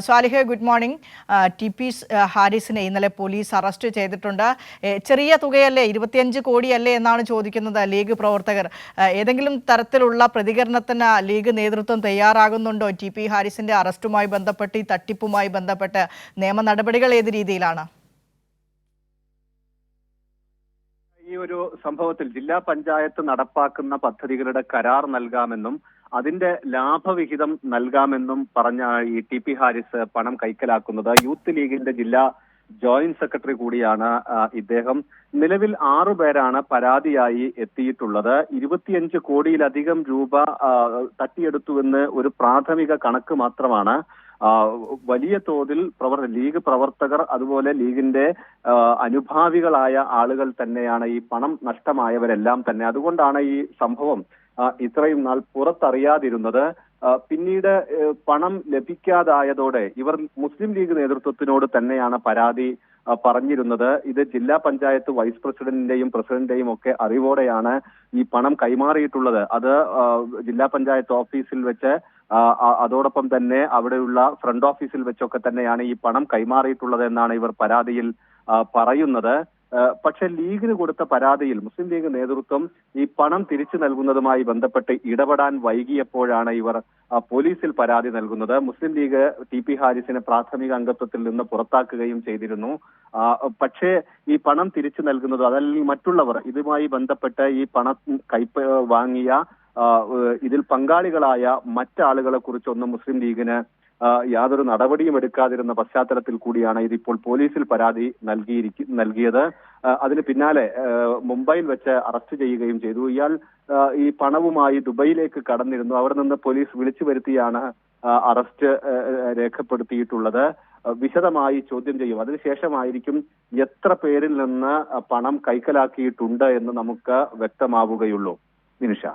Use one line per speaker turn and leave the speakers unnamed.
Swalih, good morning. T P. ഹാരിസിനെ ഇന്നലെ police arrest ചെയ്തിട്ടുണ്ട്. ചെറിയ തുകയല്ലേ, 25 കോടിയല്ലേ എന്നാണ് ചോദിക്കുന്നത് ലീഗ് പ്രവർത്തകർ. ഏതെങ്കിലും തരത്തിലുള്ള പ്രതികരണത്തിന് ലീഗ് നേതൃത്വം തയ്യാറാകുന്നുണ്ടോ? ടി.പി. ഹാരിസിന്റെ അറസ്റ്റുമായി ബന്ധപ്പെട്ട്, ഈ തട്ടിപ്പുമായി ബന്ധപ്പെട്ട് നിയമ നടപടികൾ ഏത് രീതിയിലാണ്?
ഈ ഒരു സംഭവത്തിൽ ജില്ലാ പഞ്ചായത്ത് നടപ്പാക്കുന്ന പദ്ധതികളുടെ കരാർ നൽകാമെന്നും അതിന്റെ ലാഭവിഹിതം നൽകാമെന്നും പറഞ്ഞ ഈ ടി.പി. ഹാരിസ് പണം കൈക്കലാക്കുന്നത്. യൂത്ത് ലീഗിന്റെ ജില്ലാ ജോയിന്റ് സെക്രട്ടറി കൂടിയാണ് ഇദ്ദേഹം. നിലവിൽ 6 പേരാണ് പരാതിയായി എത്തിയിട്ടുള്ളത്. 25 കോടിയിലധികം രൂപ തട്ടിയെടുത്തുവെന്ന് ഒരു പ്രാഥമിക കണക്ക് മാത്രമാണ്. വലിയ തോതിൽ ലീഗ് പ്രവർത്തകർ, അതുപോലെ ലീഗിന്റെ അനുഭാവികളായ ആളുകൾ തന്നെയാണ് ഈ പണം നഷ്ടമായവരെല്ലാം തന്നെ. അതുകൊണ്ടാണ് ഈ സംഭവം ഇത്രയും നാൾ പുറത്തറിയാതിരുന്നത്. പിന്നീട് പണം ലഭിക്കാതായതോടെ ഇവർ മുസ്ലിം ലീഗ് നേതൃത്വത്തിനോട് തന്നെയാണ് പരാതി പറഞ്ഞിരുന്നത്. ഇത് ജില്ലാ പഞ്ചായത്ത് വൈസ് പ്രസിഡന്റിന്റെയും പ്രസിഡന്റിന്റെയും ഒക്കെ അറിവോടെയാണ് ഈ പണം കൈമാറിയിട്ടുള്ളത്. അത് ജില്ലാ പഞ്ചായത്ത് ഓഫീസിൽ വെച്ച്, അതോടൊപ്പം തന്നെ അവിടെയുള്ള ഫ്രണ്ട് ഓഫീസിൽ വെച്ചൊക്കെ തന്നെയാണ് ഈ പണം കൈമാറിയിട്ടുള്ളത് എന്നാണ് ഇവർ പരാതിയിൽ പറയുന്നത്. പക്ഷെ ലീഗിന് കൊടുത്ത പരാതിയിൽ മുസ്ലിം ലീഗ് നേതൃത്വം ഈ പണം തിരിച്ചു നൽകുന്നതുമായി ബന്ധപ്പെട്ട് ഇടപെടാൻ വൈകിയപ്പോഴാണ് ഇവർ പോലീസിൽ പരാതി നൽകുന്നത്. മുസ്ലിം ലീഗ് ടി.പി. ഹാരിസിനെ പ്രാഥമിക അംഗത്വത്തിൽ നിന്ന് പുറത്താക്കുകയും ചെയ്തിരുന്നു. പക്ഷേ ഈ പണം തിരിച്ചു നൽകുന്നത്, അതല്ലെങ്കിൽ മറ്റുള്ളവർ ഇതുമായി ബന്ധപ്പെട്ട് ഈ പണം വാങ്ങിയ ഇതിൽ പങ്കാളികളായ മറ്റാളുകളെ കുറിച്ചൊന്നും മുസ്ലിം ലീഗിന് യാതൊരു നടപടിയും എടുക്കാതിരുന്ന പശ്ചാത്തലത്തിൽ കൂടിയാണ് ഇതിപ്പോൾ പോലീസിൽ പരാതി നൽകിയത്. അതിന് പിന്നാലെ മുംബൈയിൽ വെച്ച് അറസ്റ്റ് ചെയ്യുകയും ചെയ്തു. ഇയാൾ ഈ പണവുമായി ദുബൈയിലേക്ക് കടന്നിരുന്നു. അവിടെ നിന്ന് പോലീസ് വിളിച്ചു വരുത്തിയാണ് അറസ്റ്റ് രേഖപ്പെടുത്തിയിട്ടുള്ളത്. വിശദമായി ചോദ്യം ചെയ്യും. അതിനുശേഷമായിരിക്കും എത്ര പേരിൽ നിന്ന് പണം കൈക്കലാക്കിയിട്ടുണ്ട് എന്ന് നമുക്ക് വ്യക്തമാവുകയുള്ളൂ. നിമിഷ.